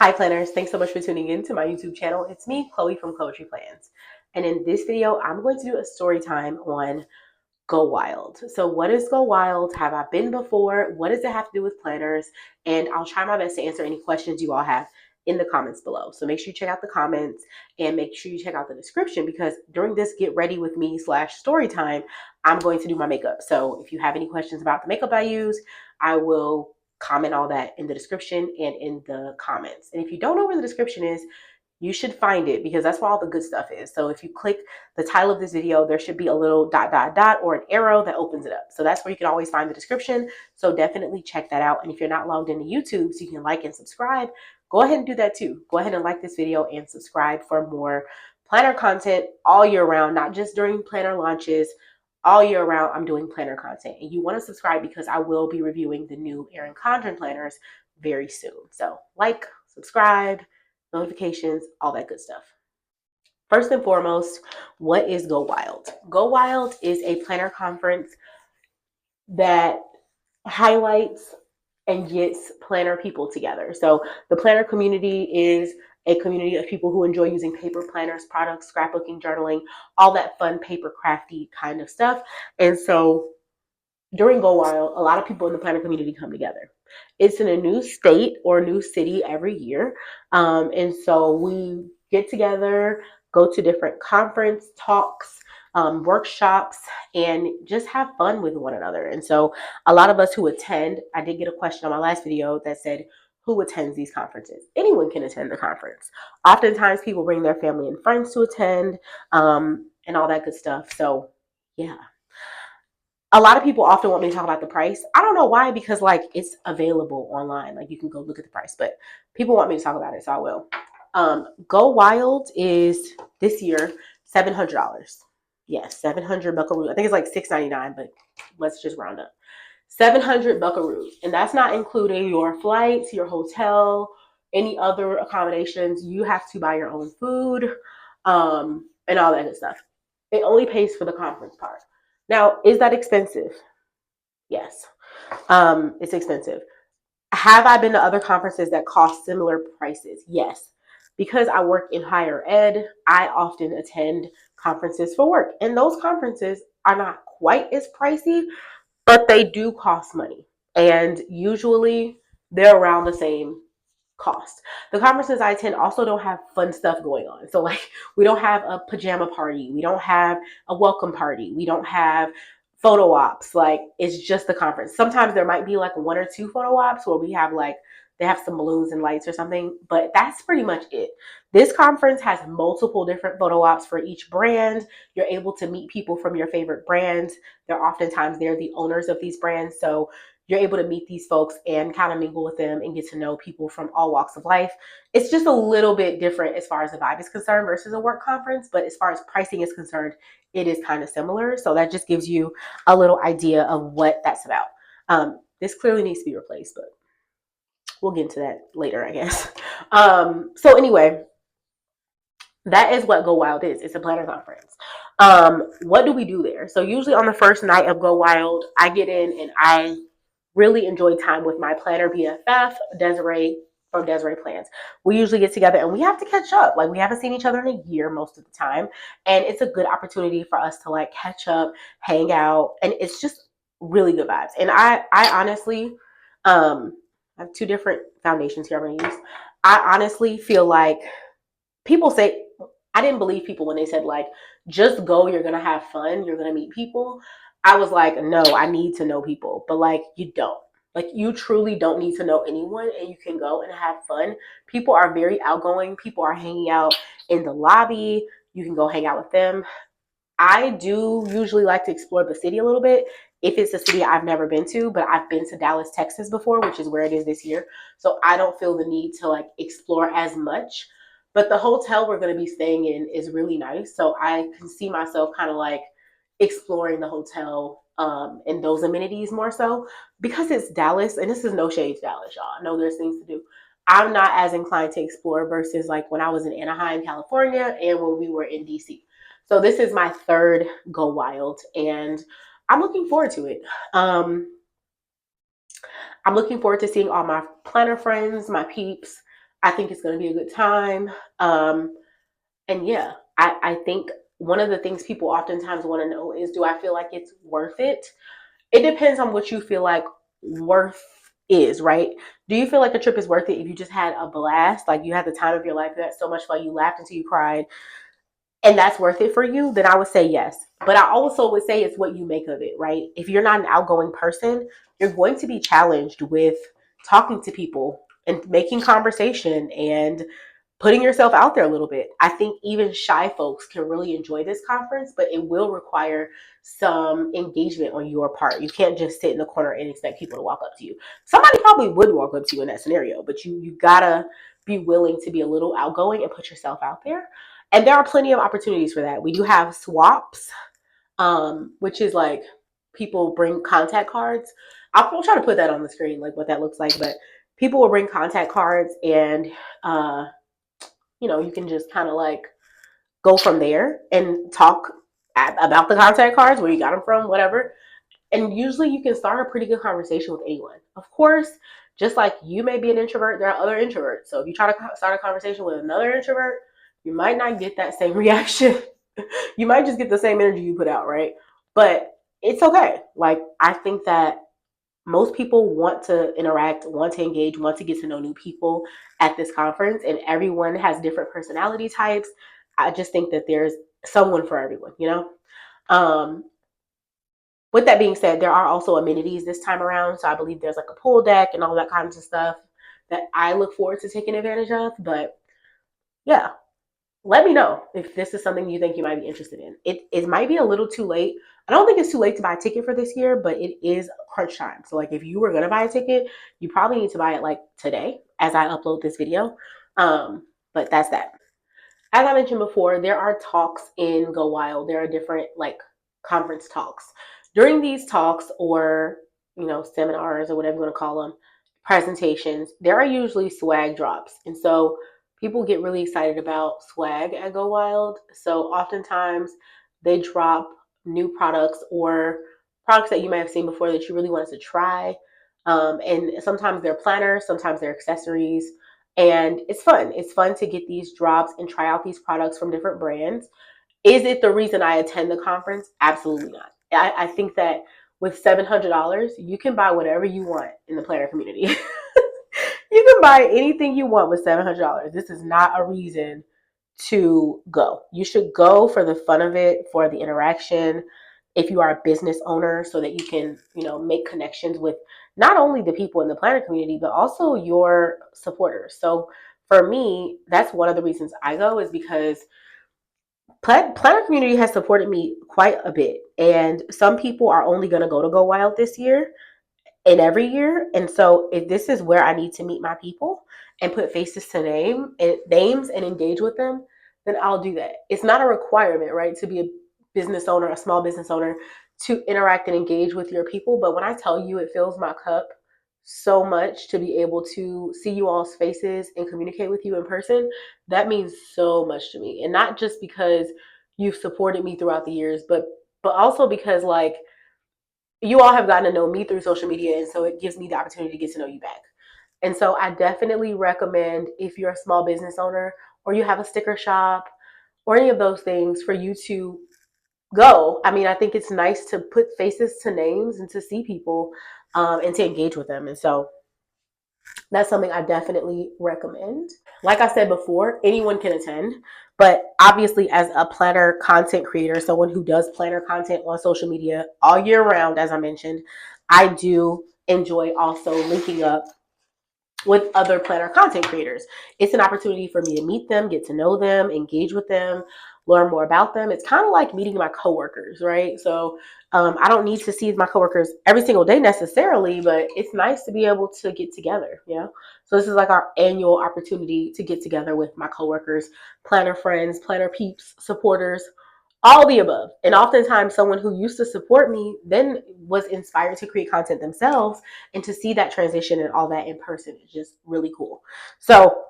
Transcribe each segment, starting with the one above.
Hi planners, thanks so much for tuning in to my YouTube channel. It's me, Chloe from Chloetry Plans. And in this video, I'm going to do a story time on Go Wild. So what is Go Wild? Have I been before? What does it have to do with planners? And I'll try my best to answer any questions you all have in the comments below. So make sure you check out the comments and make sure you check out the description because during this get ready with me / story time, I'm going to do my makeup. So if you have any questions about the makeup I use, I will comment all that in the description and in the comments. And if you don't know where the description is, you should find it because that's where all the good stuff is. So if you click the title of this video, there should be a little ... or an arrow that opens it up. So that's where you can always find the description. So definitely check that out. And if you're not logged into YouTube so you can like and subscribe, go ahead and do that too. Go ahead and like this video and subscribe for more planner content all year round, not just during planner launches. All year round, I'm doing planner content. And you want to subscribe because I will be reviewing the new Erin Condren planners very soon. So like, subscribe, notifications, all that good stuff. First and foremost, what is Go Wild? Go Wild is a planner conference that highlights and gets planner people together. So the planner community is a community of people who enjoy using paper planners, products, scrapbooking, journaling, all that fun paper crafty kind of stuff. And so during Go Wild, a lot of people in the planner community come together. It's in a new state or new city every year. And so we get together, go to different conference talks, workshops, and just have fun with one another. And so a lot of us who attend, I did get a question on my last video that said, who attends these conferences? Anyone can attend the conference. Oftentimes people bring their family and friends to attend, and all that good stuff. So yeah. A lot of people often want me to talk about the price. I don't know why, because like it's available online. Like you can go look at the price, but people want me to talk about it, so I will. Go Wild is this year $700. Yes, 700 buckaroo. I think it's like $6.99, but let's just round up. 700 buckaroo, and that's not including your flights, your hotel, any other accommodations. You have to buy your own food, and all that good stuff. It only pays for the conference part. Now, is that expensive? Yes, it's expensive. Have I been to other conferences that cost similar prices? Yes. Because I work in higher ed, I often attend conferences for work. And those conferences are not quite as pricey, but they do cost money. And usually they're around the same cost. The conferences I attend also don't have fun stuff going on. So like we don't have a pajama party, we don't have a welcome party, we don't have photo ops. Like it's just the conference. Sometimes there might be like one or two photo ops where we have like they have some balloons and lights or something, but that's pretty much it. This conference has multiple different photo ops for each brand. You're able to meet people from your favorite brands. They're the owners of these brands. So you're able to meet these folks and kind of mingle with them and get to know people from all walks of life. It's just a little bit different as far as the vibe is concerned versus a work conference, but as far as pricing is concerned, it is kind of similar. So that just gives you a little idea of what that's about. This clearly needs to be replaced, but we'll get into that later, I guess. So anyway, that is what Go Wild is. It's a planner conference. What do we do there? So usually on the first night of Go Wild, I get in and I really enjoy time with my planner BFF, Desiree from Desiree Plans. We usually get together and we have to catch up. Like we haven't seen each other in a year most of the time. And it's a good opportunity for us to like catch up, hang out, and it's just really good vibes. And I honestly, I have two different foundations here I'm gonna use. I honestly feel like people say, I didn't believe people when they said like, just go, you're gonna have fun, you're gonna meet people. I was like, no, I need to know people, but like you don't. Like you truly don't need to know anyone and you can go and have fun. People are very outgoing. People are hanging out in the lobby. You can go hang out with them. I do usually like to explore the city a little bit if it's a city I've never been to, but I've been to Dallas, Texas before, which is where it is this year. So I don't feel the need to like explore as much. But the hotel we're going to be staying in is really nice. So I can see myself kind of like exploring the hotel and those amenities more so because it's Dallas. And this is no shade to Dallas, y'all. I know there's things to do. I'm not as inclined to explore versus like when I was in Anaheim, California, and when we were in DC. So this is my third Go Wild, and I'm looking forward to it. I'm looking forward to seeing all my planner friends, my peeps. I think it's going to be a good time. And yeah, I think one of the things people oftentimes want to know is, do I feel like it's worth it? It depends on what you feel like worth is, right? Do you feel like a trip is worth it if you just had a blast, like you had the time of your life, you had so much fun, you laughed until you cried, and that's worth it for you? Then I would say yes. But I also would say it's what you make of it, right? If you're not an outgoing person, you're going to be challenged with talking to people and making conversation and putting yourself out there a little bit. I think even shy folks can really enjoy this conference, but it will require some engagement on your part. You can't just sit in the corner and expect people to walk up to you. Somebody probably would walk up to you in that scenario, but you gotta be willing to be a little outgoing and put yourself out there. And there are plenty of opportunities for that. We do have swaps, which is like people bring contact cards. I'll try to put that on the screen, like what that looks like. But people will bring contact cards, and you can just kind of like go from there and talk about the contact cards, where you got them from, whatever. And usually you can start a pretty good conversation with anyone. Of course, just like you may be an introvert, there are other introverts. So if you try to start a conversation with another introvert, you might not get that same reaction. You might just get the same energy you put out, right? But it's okay. Like, I think that most people want to interact, want to engage, want to get to know new people at this conference, and everyone has different personality types. I just think that there's someone for everyone. Um, with that being said, there are also amenities this time around. So I believe there's like a pool deck and all that kinds of stuff that I look forward to taking advantage of. But yeah, let me know if this is something you think you might be interested in. It might be a little too late. I don't think it's too late to buy a ticket for this year, but it is crunch time. So like if you were gonna buy a ticket, you probably need to buy it like today as I upload this video. But that's that. As I mentioned before, there are talks in Go Wild. There are different like conference talks. During these talks, or seminars, or whatever you want to call them, presentations, there are usually swag drops. And so people get really excited about swag at Go Wild. So oftentimes they drop new products, or products that you may have seen before that you really wanted to try. And sometimes they're planners, sometimes they're accessories, and it's fun. It's fun to get these drops and try out these products from different brands. Is it the reason I attend the conference? Absolutely not. I think that with $700, you can buy whatever you want in the planner community. You can buy anything you want with $700. This is not a reason to go. You should go for the fun of it, for the interaction. If you are a business owner, so that you can, make connections with not only the people in the planner community, but also your supporters. So for me, that's one of the reasons I go, is because planner community has supported me quite a bit. And some people are only going to Go Wild this year and every year. And so if this is where I need to meet my people and put faces to names and engage with them, then I'll do that. It's not a requirement, right, to be a business owner, a small business owner, to interact and engage with your people. But when I tell you, it fills my cup so much to be able to see you all's faces and communicate with you in person, that means so much to me. And not just because you've supported me throughout the years, but also because, like, you all have gotten to know me through social media, and so it gives me the opportunity to get to know you back. And so I definitely recommend, if you're a small business owner or you have a sticker shop or any of those things, for you to go. I mean, I think it's nice to put faces to names and to see people, and to engage with them. And so that's something I definitely recommend. Like I said before, anyone can attend, but obviously, as a planner content creator, someone who does planner content on social media all year round, as I mentioned, I do enjoy also linking up with other planner content creators. It's an opportunity for me to meet them, get to know them, engage with them, learn more about them. It's kind of like meeting my coworkers, right? So I don't need to see my coworkers every single day necessarily, but it's nice to be able to get together. So this is like our annual opportunity to get together with my coworkers, planner friends, planner peeps, supporters, all the above. And oftentimes someone who used to support me then was inspired to create content themselves, and to see that transition and all that in person is just really cool. So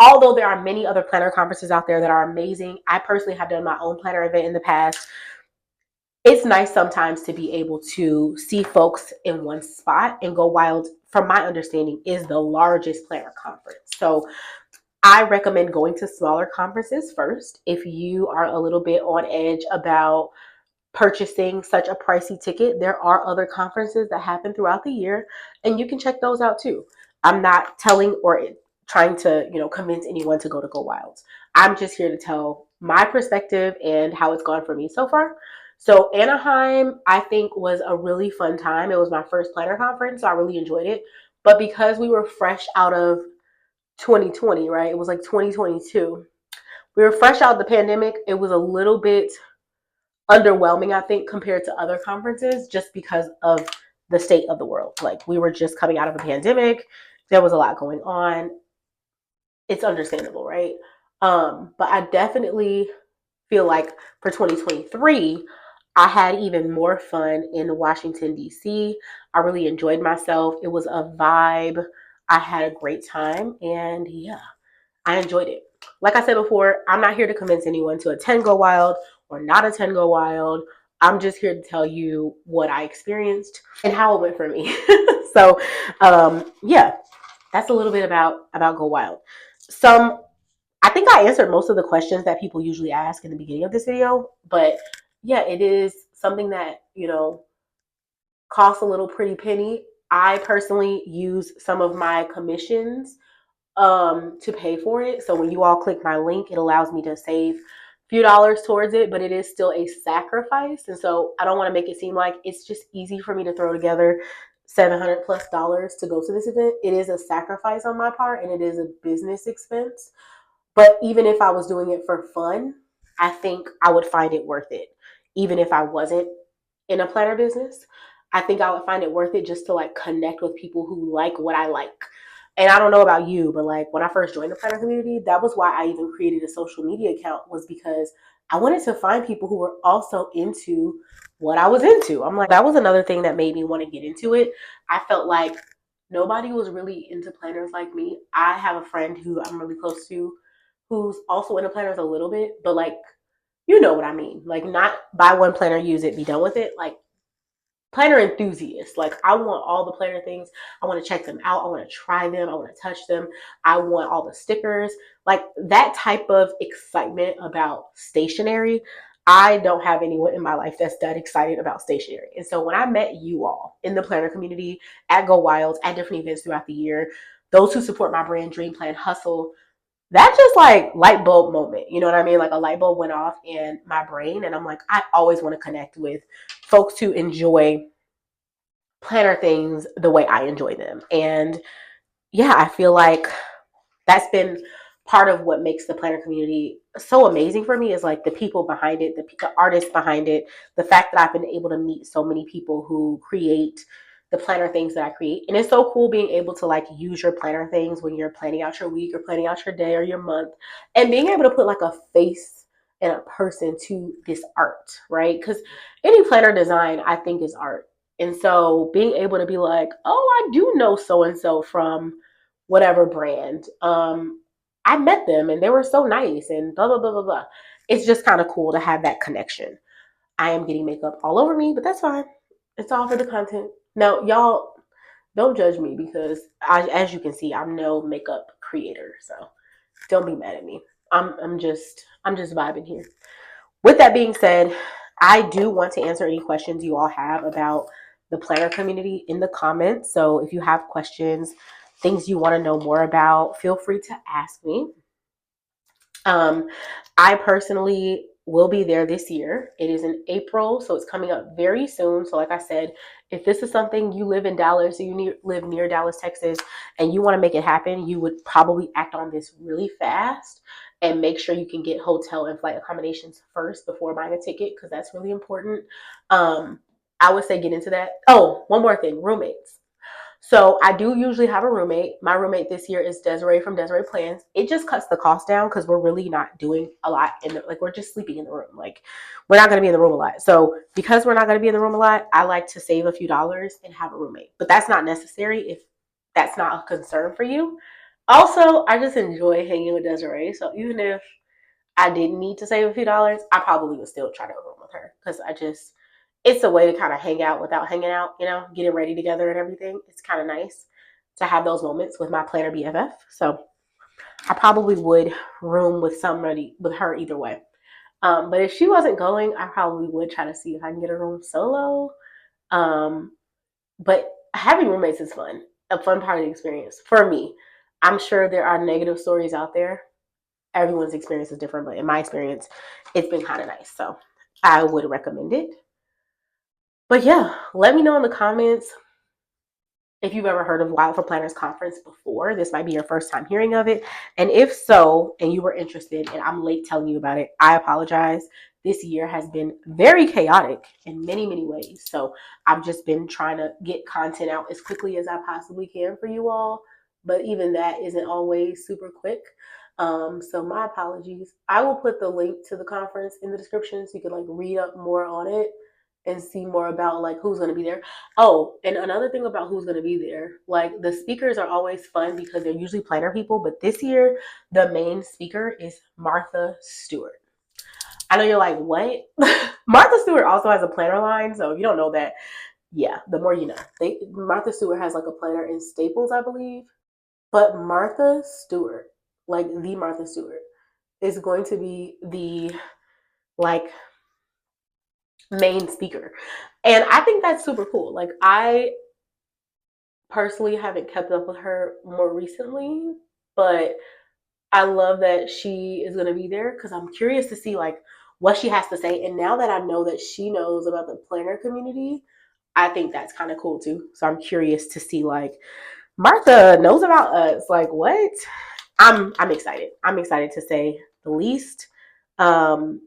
although there are many other planner conferences out there that are amazing, I personally have done my own planner event in the past. It's nice sometimes to be able to see folks in one spot, and Go Wild from my understanding, is the largest planner conference. So I recommend going to smaller conferences first if you are a little bit on edge about purchasing such a pricey ticket. There are other conferences that happen throughout the year, and you can check those out too. I'm not telling or trying to, convince anyone to Go Wild. I'm just here to tell my perspective and how it's gone for me so far. So Anaheim, I think, was a really fun time. It was my first planner conference, so I really enjoyed it. But because we were fresh out of 2020, right? It was like 2022. We were fresh out of the pandemic. It was a little bit underwhelming, I think, compared to other conferences just because of the state of the world. Like, we were just coming out of a pandemic. There was a lot going on. It's understandable, right? But I definitely feel like for 2023, I had even more fun in Washington, D.C. I really enjoyed myself. It was a vibe. I had a great time. And yeah, I enjoyed it. Like I said before, I'm not here to convince anyone to attend Go Wild or not attend Go Wild. I'm just here to tell you what I experienced and how it went for me. So, yeah, that's a little bit about Go Wild. I think I answered most of the questions that people usually ask in the beginning of this video, but yeah, it is something that, costs a little pretty penny. I personally use some of my commissions to pay for it. So when you all click my link, it allows me to save a few dollars towards it, but it is still a sacrifice. And so I don't want to make it seem like it's just easy for me to throw together $700+ to go to this event. It is a sacrifice on my part, and it is a business expense. But even if I was doing it for fun, I think I would find it worth it. Even if I wasn't in a planner business, I think I would find it worth it just to like connect with people who like what I like. And I don't know about you, but like when I first joined the planner community, that was why I even created a social media account, was because I wanted to find people who were also into what I was into. I'm like, that was another thing that made me want to get into it. I felt like nobody was really into planners like me. I have a friend who I'm really close to who's also into planners a little bit, but like, you know what I mean. Like, not buy one planner, use it, be done with it. Like, planner enthusiast. Like, I want all the planner things. I want to check them out. I want to try them. I want to touch them. I want all the stickers. Like, that type of excitement about stationery. I don't have anyone in my life that's that excited about stationery. And so when I met you all in the planner community at Go Wild, at different events throughout the year, those who support my brand, Dream Plan Hustle, that just like light bulb moment, you know what I mean? Like, a light bulb went off in my brain, and I'm like, I always want to connect with folks who enjoy planner things the way I enjoy them. And yeah, I feel like that's been part of what makes the planner community so amazing for me, is like the people behind it, the artists behind it, the fact that I've been able to meet so many people who create the planner things that I create. And it's so cool being able to like use your planner things when you're planning out your week or planning out your day or your month, and being able to put like a face and a person to this art, right? Because any planner design, I think, is art. And so being able to be like, oh, I do know so and so from whatever brand. I met them and they were so nice and blah blah blah blah blah. It's just kind of cool to have that connection. I am getting makeup all over me, but that's fine. It's all for the content. Now, y'all don't judge me, because as you can see, I'm no makeup creator, so don't be mad at me. I'm just vibing here. With that being said, I do want to answer any questions you all have about the planner community in the comments. So if you have questions, things you want to know more about, feel free to ask me. Um, I personally will be there this year. It is in April, so it's coming up very soon. So like I said, if this is something, you live in Dallas, or you live near Dallas, Texas, and you want to make it happen, you would probably act on this really fast and make sure you can get hotel and flight accommodations first before buying a ticket, because that's really important. I would say get into that. Oh, one more thing, roommates. So I do usually have a roommate. My roommate this year is Desiree from Desiree Plans. It just cuts the cost down because we're really not doing a lot like, we're just sleeping in the room. Like, we're not going to be in the room a lot. So because we're not going to be in the room a lot, I like to save a few dollars and have a roommate. But that's not necessary if that's not a concern for you. Also, I just enjoy hanging with Desiree. So even if I didn't need to save a few dollars, I probably would still try to room with her, because it's a way to kind of hang out without hanging out, getting ready together and everything. It's kind of nice. to have those moments with my planner BFF. So I probably would room with somebody, with her either way. But if she wasn't going, I probably would try to see if I can get a room solo. But having roommates is fun, a fun part of the experience for me. I'm sure there are negative stories out there. Everyone's experience is different, but in my experience, it's been kind of nice. So I would recommend it. But yeah, let me know in the comments if you've ever heard of Wild for Planners Conference before. This might be your first time hearing of it. And if so, and you were interested, and I'm late telling you about it, I apologize. This year has been very chaotic in many, many ways. So I've just been trying to get content out as quickly as I possibly can for you all. But even that isn't always super quick. So my apologies. I will put the link to the conference in the description so you can like read up more on it and see more about like who's going to be there. Oh, and another thing about who's going to be there, like the speakers are always fun because they're usually planner people, but this year the main speaker is Martha Stewart. I know you're like, what? Martha Stewart also has a planner line, so if you don't know that, yeah, the more you know. Martha Stewart has like a planner in Staples, I believe, but Martha Stewart, like the Martha Stewart, is going to be the like main speaker. And I think that's super cool. Like I personally haven't kept up with her more recently, but I love that she is going to be there because I'm curious to see like what she has to say. And now that I know that she knows about the planner community, I think that's kind of cool too. So I'm curious to see like Martha knows about us. Like what? I'm excited. I'm excited to say the least. Um,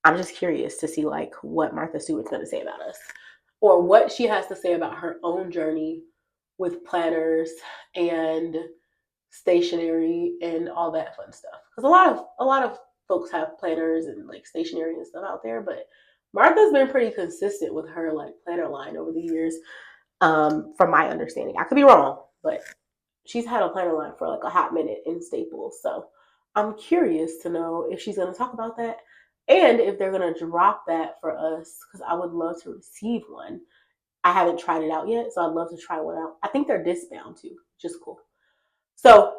I'm just curious to see like what Martha Stewart's going to say about us or what she has to say about her own journey with planners and stationery and all that fun stuff. Because a lot of folks have planners and like stationery and stuff out there, but Martha's been pretty consistent with her like planner line over the years, from my understanding. I could be wrong, but she's had a planner line for like a hot minute in Staples. So I'm curious to know if she's going to talk about that and if they're going to drop that for us because I would love to receive one. I haven't tried it out yet, so I'd love to try one out. I think they're disc bound too, which is cool. So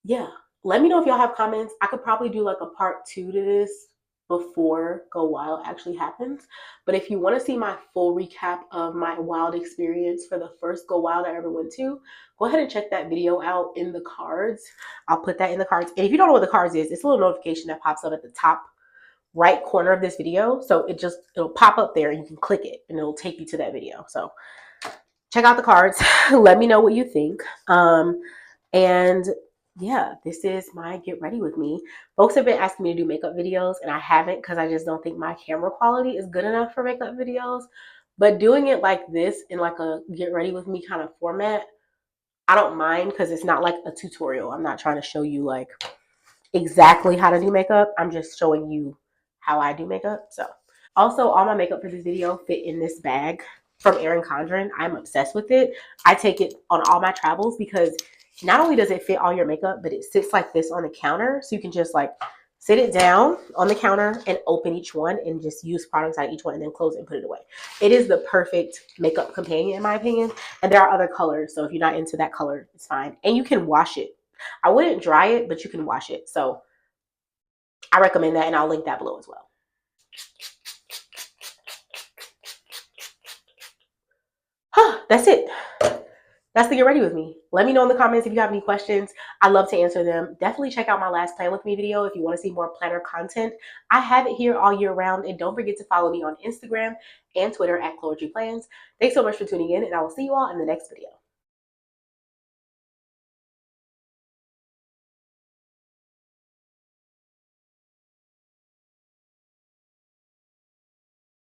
yeah, let me know if y'all have comments. I could probably do like a part 2 to this before Go Wild actually happens. But if you want to see my full recap of my wild experience for the first Go Wild I ever went to, go ahead and check that video out in the cards. I'll put that in the cards. And if you don't know what the cards is, it's a little notification that pops up at the top right corner of this video. So it'll pop up there and you can click it and it'll take you to that video. So check out the cards. Let me know what you think. And yeah, this is my get ready with me. Folks have been asking me to do makeup videos and I haven't because I just don't think my camera quality is good enough for makeup videos. But doing it like this in like a get ready with me kind of format, I don't mind because it's not like a tutorial. I'm not trying to show you like exactly how to do makeup. I'm just showing you how I do makeup. So also, all my makeup for this video fit in this bag from Erin Condren. I'm obsessed with it. I take it on all my travels because not only does it fit all your makeup, but it sits like this on the counter. So you can just like sit it down on the counter and open each one and just use products out of each one and then close it and put it away. It is the perfect makeup companion in my opinion. And there are other colors. So if you're not into that color, it's fine. And you can wash it. I wouldn't dry it, but you can wash it. So I recommend that and I'll link that below as well. That's it. That's the get ready with me. Let me know in the comments if you have any questions. I love to answer them. Definitely check out my last plan with me video if you want to see more planner content. I have it here all year round. And don't forget to follow me on Instagram and Twitter at Chloetry Plans. Thanks so much for tuning in and I will see you all in the next video.